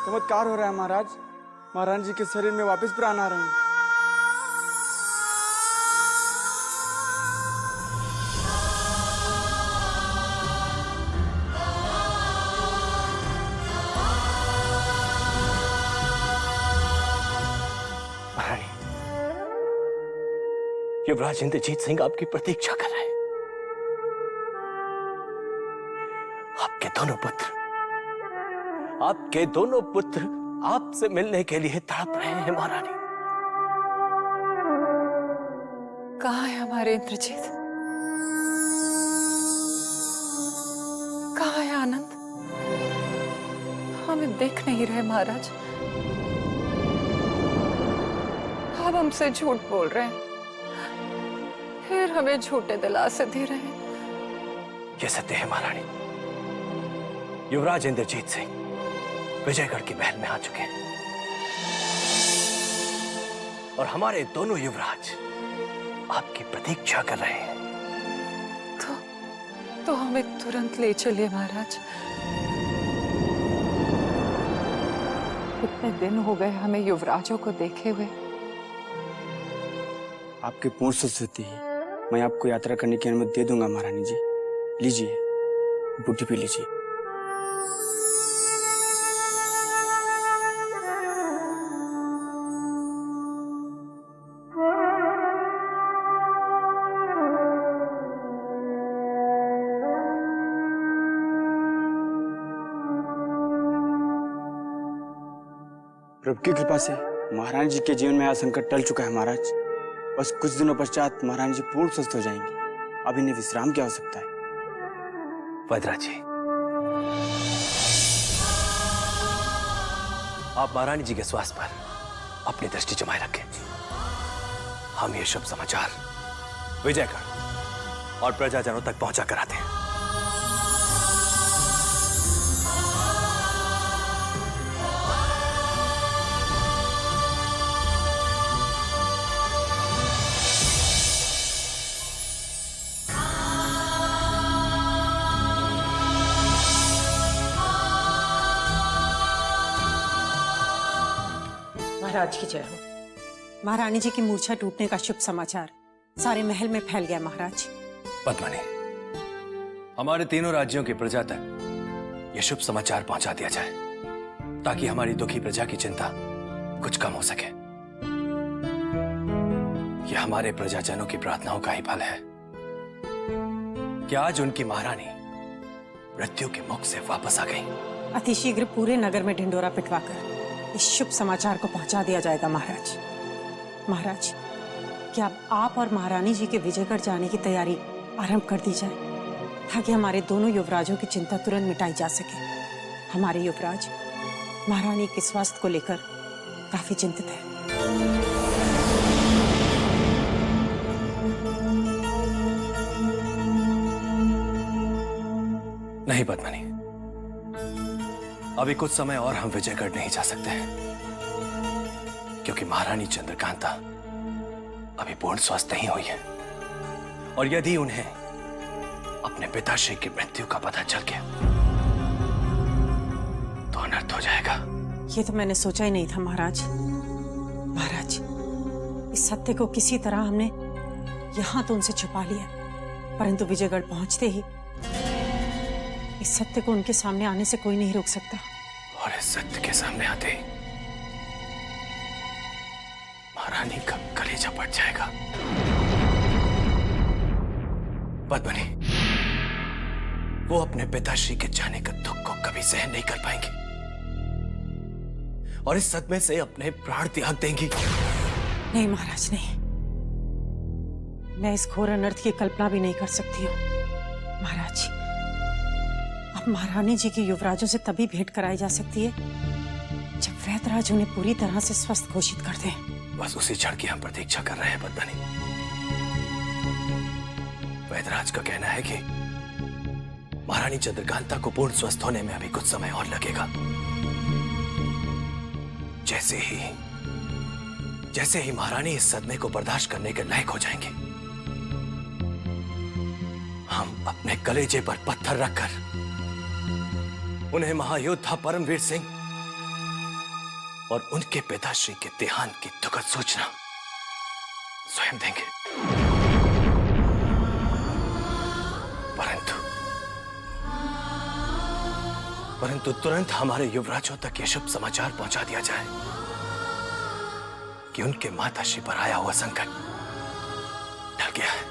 चमत्कार हो रहा है महाराज, महारानी जी के शरीर में वापस प्राण आ रहे हैं। महारानी, युवराज इंद्रजीत सिंह आपकी प्रतीक्षा कर रहे हैं। आपके दोनों पुत्र आपसे मिलने के लिए तड़प रहे हैं महारानी। कहाँ है हमारे इंद्रजीत? कहाँ है आनंद? हमें देख नहीं रहे महाराज। आप हमसे झूठ बोल रहे हैं, फिर हमें झूठे दिलासे दे रहे हैं। यह सत्य है महारानी। युवराज इंद्रजीत सिंह विजयगढ़ की महल में आ चुके हैं और हमारे दोनों युवराज आपकी प्रतीक्षा कर रहे हैं। तो हमें तुरंत ले चलिए महाराज। इतने दिन हो गए हमें युवराजों को देखे हुए। आपके पूर्ण सुस्ती ही मैं आपको यात्रा करने की अनुमति दे दूंगा महारानी जी। लीजिए, बूटी पी लीजिए। प्रभु की कृपा से महारानी जी के जीवन में यह संकट टल चुका है महाराज। बस कुछ दिनों पश्चात महारानी जी पूर्ण स्वस्थ हो जाएंगी। अब इन्हें विश्राम की आवश्यकता है। वज्रा जी, आप महारानी जी के स्वास्थ्य पर अपनी दृष्टि जमाए रखें। हम ये शुभ समाचार विजयगढ़ और प्रजाजनों तक पहुंचा कराते हैं। महाराज की जय हो। महारानी जी की मूर्छा टूटने का शुभ समाचार सारे महल में फैल गया महाराज। पद्मनी, हमारे तीनों राज्यों की प्रजा तक यह शुभ समाचार पहुंचा दिया जाए ताकि हमारी दुखी प्रजा की चिंता कुछ कम हो सके। यह हमारे प्रजाजनों की प्रार्थनाओं का ही फल है कि आज उनकी महारानी मृत्यु के मुख से वापस आ गई। अतिशीघ्र पूरे नगर में ढिंडोरा पिटवाकर इस शुभ समाचार को पहुंचा दिया जाएगा महाराज। महाराज, क्या आप और महारानी जी के विजयगढ़ जाने की तैयारी आरंभ कर दी जाए ताकि हमारे दोनों युवराजों की चिंता तुरंत मिटाई जा सके। हमारे युवराज महारानी के स्वास्थ्य को लेकर काफी चिंतित है। नहीं पद्मनी, अभी कुछ समय और हम विजयगढ़ नहीं जा सकते हैं क्योंकि महारानी चंद्रकांता अभी पूर्ण स्वस्थ नहीं हुई है और यदि उन्हें अपने पिताश्री की मृत्यु का पता चल गया तो अनर्थ हो जाएगा। ये तो मैंने सोचा ही नहीं था महाराज। महाराज, इस सत्य को किसी तरह हमने यहां तो उनसे छुपा लिया, परंतु विजयगढ़ पहुंचते ही इस सत्य को उनके सामने आने से कोई नहीं रोक सकता। और इस सत्य के सामने आते महारानी का कलेजा फट जाएगा। पद्मनी, वो अपने पिताश्री के जाने का दुख को कभी सहन नहीं कर पाएंगी और इस सदमे से अपने प्राण त्याग देंगी। नहीं महाराज, नहीं। मैं इस घोर अनर्थ की कल्पना भी नहीं कर सकती हूँ। महाराज, अब महारानी जी की युवराजों से तभी भेंट कराई जा सकती है जब वैदराज उन्हें पूरी तरह से स्वस्थ घोषित कर दें। बस उसी क्षण की हम प्रतीक्षा कर रहे हैं पद्मनी। वैदराज का कहना है कि महारानी चंद्रकांता को पूर्ण स्वस्थ होने में अभी कुछ समय और लगेगा। जैसे ही महारानी इस सदमे को बर्दाश्त करने के लायक हो जाएंगे, हम अपने कलेजे पर पत्थर रखकर उन्हें महायोद्धा परमवीर सिंह और उनके पिताश्री के देहांत की दुखद सूचना स्वयं देंगे। परंतु तुरंत हमारे युवराजों तक यह शुभ समाचार पहुंचा दिया जाए कि उनके माताश्री पर आया हुआ संकट टल गया है।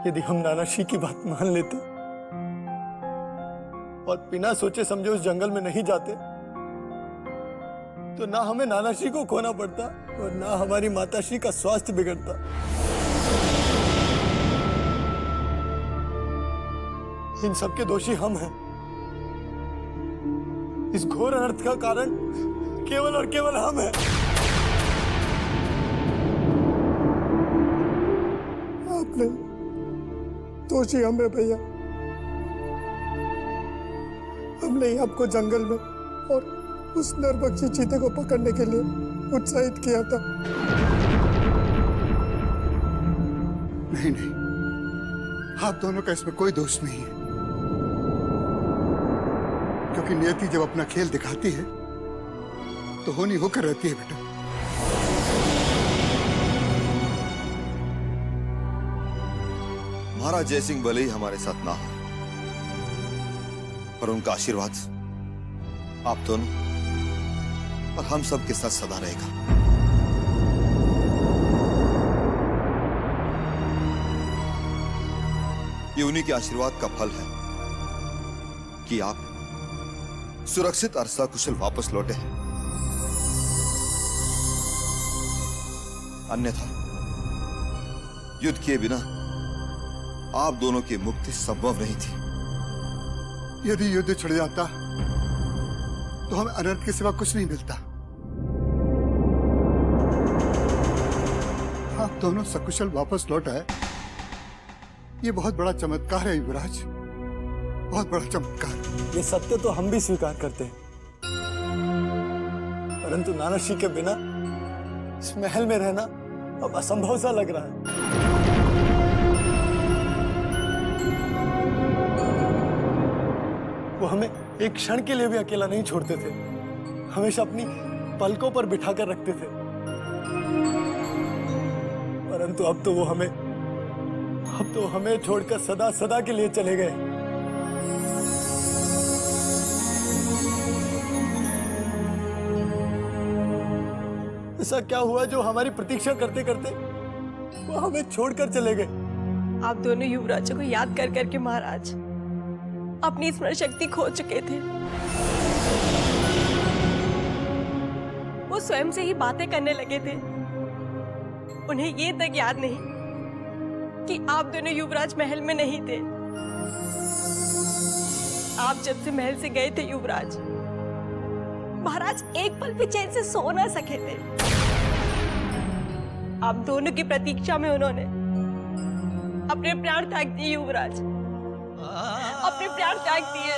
यदि हम नानाश्री की बात मान लेते और बिना सोचे समझे उस जंगल में नहीं जाते तो ना हमें नानाश्री को खोना पड़ता और ना हमारी माताश्री का स्वास्थ्य बिगड़ता। इन सब के दोषी हम हैं। इस घोर अनर्थ का कारण केवल और केवल हम हैं। आपने दोषी हम है भैया। हमने ही आपको जंगल में और उस नरभक्षी चीते को पकड़ने के लिए उत्साहित किया था। नहीं नहीं, आप दोनों का इसमें कोई दोष नहीं है, क्योंकि नियति जब अपना खेल दिखाती है तो होनी होकर रहती है बेटा। महाराज जयसिंह भले ही हमारे साथ ना हो, पर उनका आशीर्वाद आप दोनों और हम सब के साथ सदा रहेगा। ये उन्हीं के आशीर्वाद का फल है कि आप सुरक्षित और सकुशल वापस लौटे हैं। अन्यथा युद्ध किए बिना आप दोनों की मुक्ति संभव नहीं थी। यदि युद्ध छिड़ जाता तो हमें अनर्थ के सिवा कुछ नहीं मिलता। आप दोनों सकुशल वापस लौट आए, ये बहुत बड़ा चमत्कार है युवराज, बहुत बड़ा चमत्कार। ये सत्य तो हम भी स्वीकार करते हैं, परंतु नानाश्री के बिना इस महल में रहना अब असंभव सा लग रहा है। वो हमें एक क्षण के लिए भी अकेला नहीं छोड़ते थे, हमेशा अपनी पलकों पर बिठाकर रखते थे। परंतु अब तो वो हमें छोड़कर सदा सदा के लिए चले गए। ऐसा क्या हुआ जो हमारी प्रतीक्षा करते करते वो हमें छोड़कर चले गए? आप दोनों युवराजों को याद कर करके महाराज अपनी स्मरण शक्ति खो चुके थे। वो स्वयं से ही बातें करने लगे थे। उन्हें ये तक याद नहीं कि आप दोनों युवराज महल में नहीं थे। आप जब से महल से गए थे युवराज, महाराज एक पल भी चैन से सो ना सके थे। आप दोनों की प्रतीक्षा में उन्होंने अपने प्राण त्याग दिए युवराज, अपने प्राण त्याग दिए।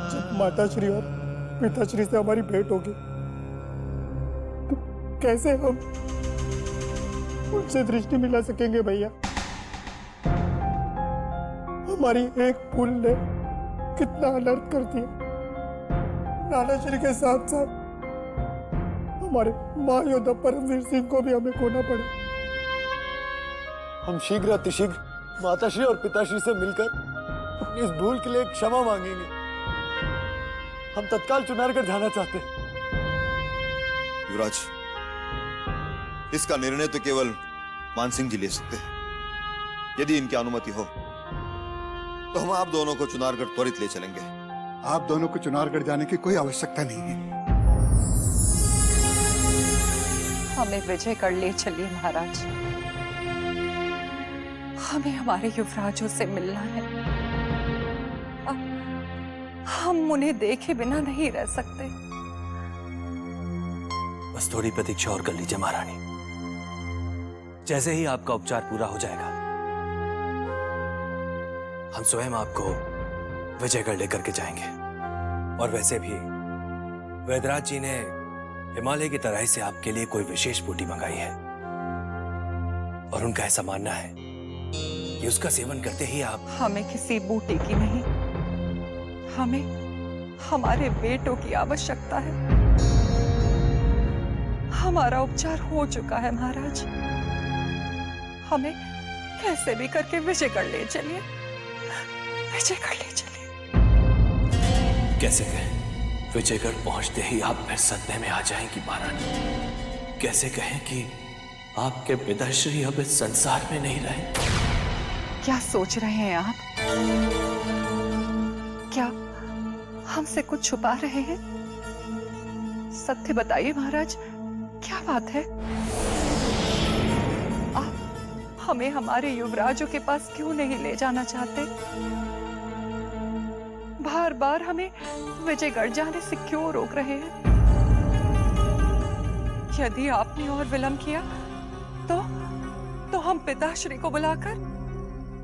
जब माताश्री और पिताश्री से हमारी भेंट होगी तो कैसे हम उनसे दृष्टि मिला सकेंगे भैया? हमारी एक भूल ने कितना अनर्थ कर दिया। नानाश्री के साथ साथ हमारे महायोद्धा परमवीर सिंह को भी हमें खोना पड़ा। हम शीघ्र अतिशीघ्र माताश्री और पिताश्री से मिलकर अपनी इस भूल के लिए क्षमा मांगेंगे। हम तत्काल चुनारगढ़ जाना चाहते हैं। युवराज, इसका निर्णय तो केवल मान सिंह जी ले सकते हैं। यदि इनकी अनुमति हो तो हम आप दोनों को चुनारगढ़ त्वरित ले चलेंगे। आप दोनों को चुनारगढ़ जाने की कोई आवश्यकता नहीं है। हमें विजयगढ़ ले चलिए महाराज। हमें हमारे युवराजों से मिलना है। हम उन्हें देखे बिना नहीं रह सकते। बस थोड़ी प्रतीक्षा और कर लीजिए महारानी। जैसे ही आपका उपचार पूरा हो जाएगा हम स्वयं आपको विजयगढ़ लेकर के जाएंगे। और वैसे भी वैद्यराज जी ने हिमालय की तराई से आपके लिए कोई विशेष बूटी मंगाई है और उनका ऐसा मानना है कि उसका सेवन करते ही आप। हमें किसी बूटी की नहीं, हमें हमारे बेटों की आवश्यकता है। हमारा उपचार हो चुका है महाराज। हमें कैसे भी करके विजयगढ़ ले चलिए, विजयगढ़ ले चलिए। कैसे कहें? विजयगढ़ पहुंचते ही आप फिर सदमे में आ जाएंगी महारानी। कैसे कहें कि आपके पिताश्री अब इस संसार में नहीं रहे? क्या सोच रहे हैं आप? क्या हमसे कुछ छुपा रहे हैं? सत्य बताइए महाराज, क्या बात है? आप हमें हमारे युवराजों के पास क्यों नहीं ले जाना चाहते? बार बार हमें विजयगढ़ जाने से क्यों रोक रहे हैं? यदि आपने और विलंब किया तो हम पिताश्री को बुलाकर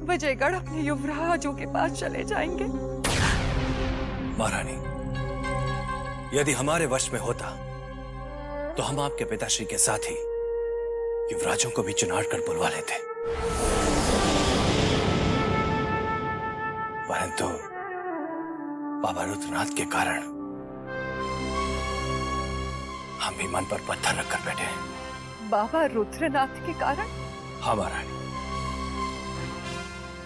विजयगढ़ अपने युवराजों के पास चले जाएंगे। महारानी, यदि हमारे वश में होता तो हम आपके पिताश्री के साथ ही युवराजों को भी चुनारगढ़ बुलवा लेते। परंतु बाबा रुद्रनाथ के कारण हम भी मन पर पत्थर रखकर बैठे हैं। बाबा रुद्रनाथ के कारण? हाँ महारानी,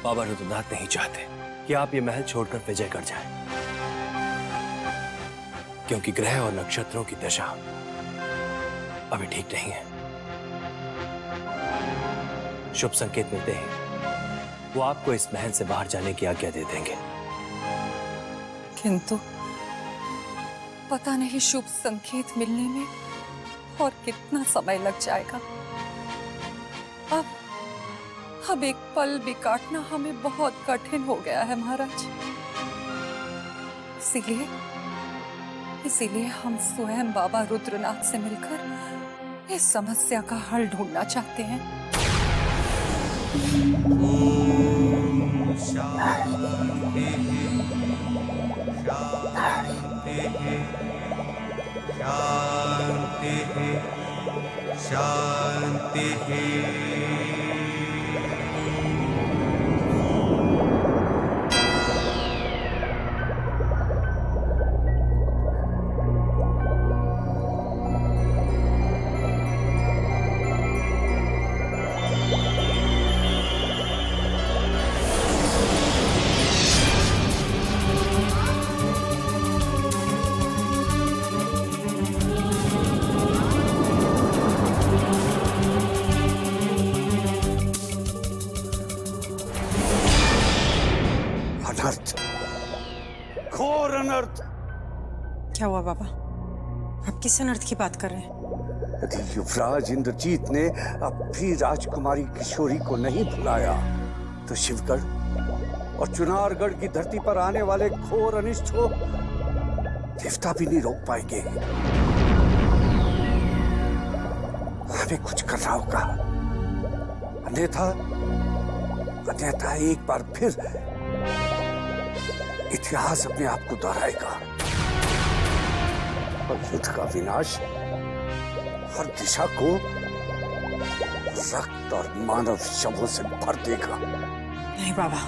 बाबा रुद्रनाथ नहीं चाहते कि आप ये महल छोड़कर विजयगढ़ जाएं, क्योंकि ग्रह और नक्षत्रों की दशा अभी ठीक नहीं है। शुभ संकेत मिलते ही वो आपको इस महल से बाहर जाने की आज्ञा दे देंगे। किंतु पता नहीं शुभ संकेत मिलने में और कितना समय लग जाएगा। अब एक पल भी काटना हमें बहुत कठिन हो गया है महाराज। इसीलिए हम स्वयं बाबा रुद्रनाथ से मिलकर इस समस्या का हल ढूंढना चाहते हैं। शांति घोर अनर्थ। क्या हुआ बाबा? आप किस अनर्थ की बात कर रहे हैं? यदि युवराज इंद्रजीत ने अब भी राजकुमारी किशोरी को नहीं भुलाया तो शिवगढ़ और चुनारगढ़ की धरती पर आने वाले घोर अनिष्ट को देवता भी नहीं रोक पाएंगे। हमें कुछ करना होगा, अन्यथा अन्यथा एक बार फिर इतिहास अपने आप को दोहराएगा और युद्ध का विनाश हर दिशा को रक्त और मानव शवों से भर देगा। नहीं बाबा,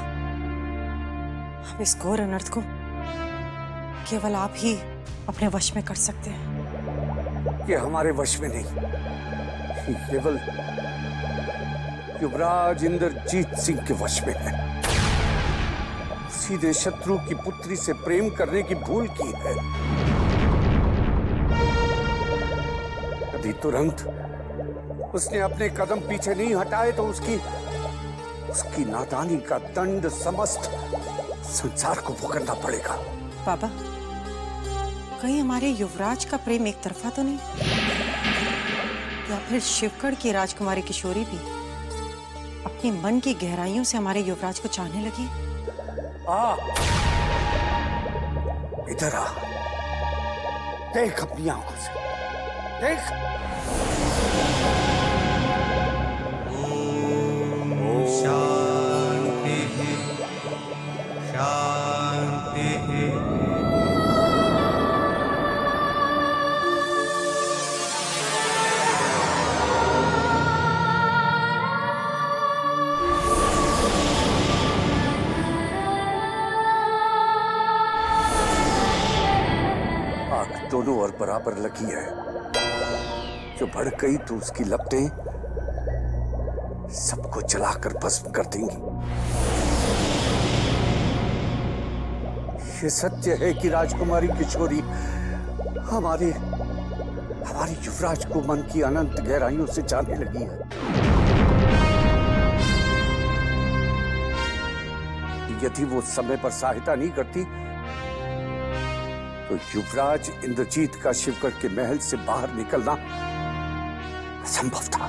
अब इस घोर अनर्थ को केवल आप ही अपने वश में कर सकते हैं। ये हमारे वश में नहीं, केवल युवराज इंद्रजीत सिंह के वश में है। सीधे शत्रु की पुत्री से प्रेम करने की भूल की है। यदि तुरंत उसने अपने कदम पीछे नहीं हटाए तो उसकी नादानी का दंड समस्त संसार को भुगतना पड़ेगा। बाबा, कहीं हमारे युवराज का प्रेम एक तरफा तो नहीं, या फिर शिवगढ़ की राजकुमारी किशोरी भी अपने मन की गहराइयों से हमारे युवराज को चाहने लगी? इधर आ, देख अपनी आंखों से, देख। शांति शांति। आग दोनों ओर बराबर लगी है। जो बढ़ गई तो उसकी लपटें सबको जलाकर भस्म कर देंगी। ये सत्य है कि राजकुमारी किशोरी हमारे युवराज को मन की अनंत गहराइयों से जानने लगी है। यदि वो समय पर सहायता नहीं करती तो युवराज इंद्रजीत का शिवगढ़ के महल से बाहर निकलना असंभव था।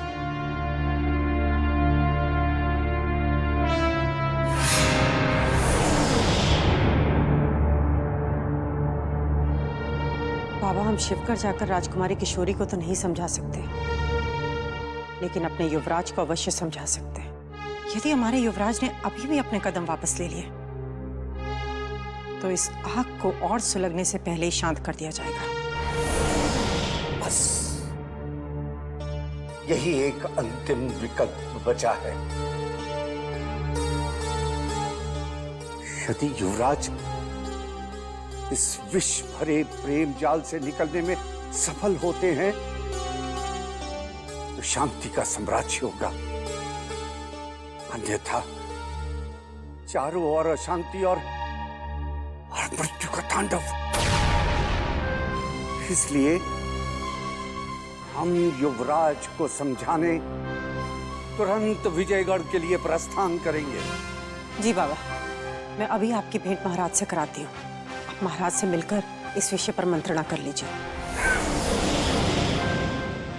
बाबा, हम शिवगढ़ जाकर राजकुमारी किशोरी को तो नहीं समझा सकते, लेकिन अपने युवराज को अवश्य समझा सकते हैं। यदि हमारे युवराज ने अभी भी अपने कदम वापस ले लिए तो इस आग को और सुलगने से पहले ही शांत कर दिया जाएगा। बस यही एक अंतिम विकल्प बचा है। यदि युवराज इस विष भरे प्रेम जाल से निकलने में सफल होते हैं तो शांति का साम्राज्य होगा, अन्यथा चारों ओर अशांति और मृत्यु का तांडव। इसलिए हम युवराज को समझाने तुरंत विजयगढ़ के लिए प्रस्थान करेंगे। जी बाबा, मैं अभी आपकी भेंट महाराज से कराती हूँ। आप महाराज से मिलकर इस विषय पर मंत्रणा कर लीजिए।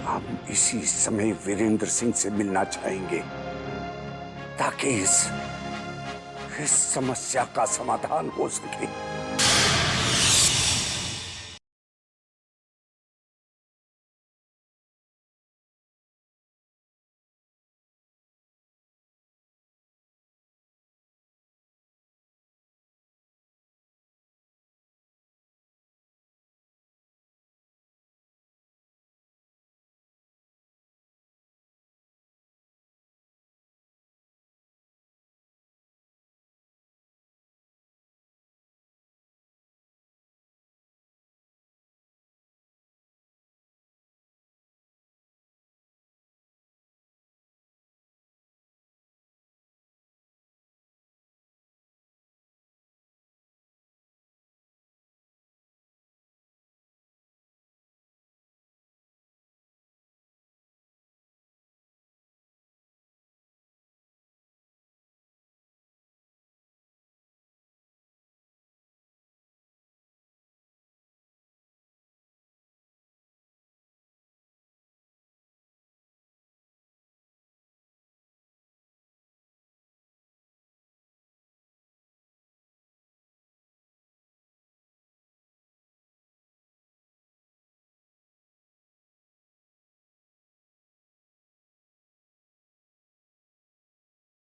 हम इसी समय वीरेंद्र सिंह से मिलना चाहेंगे ताकि इस समस्या का समाधान हो सके।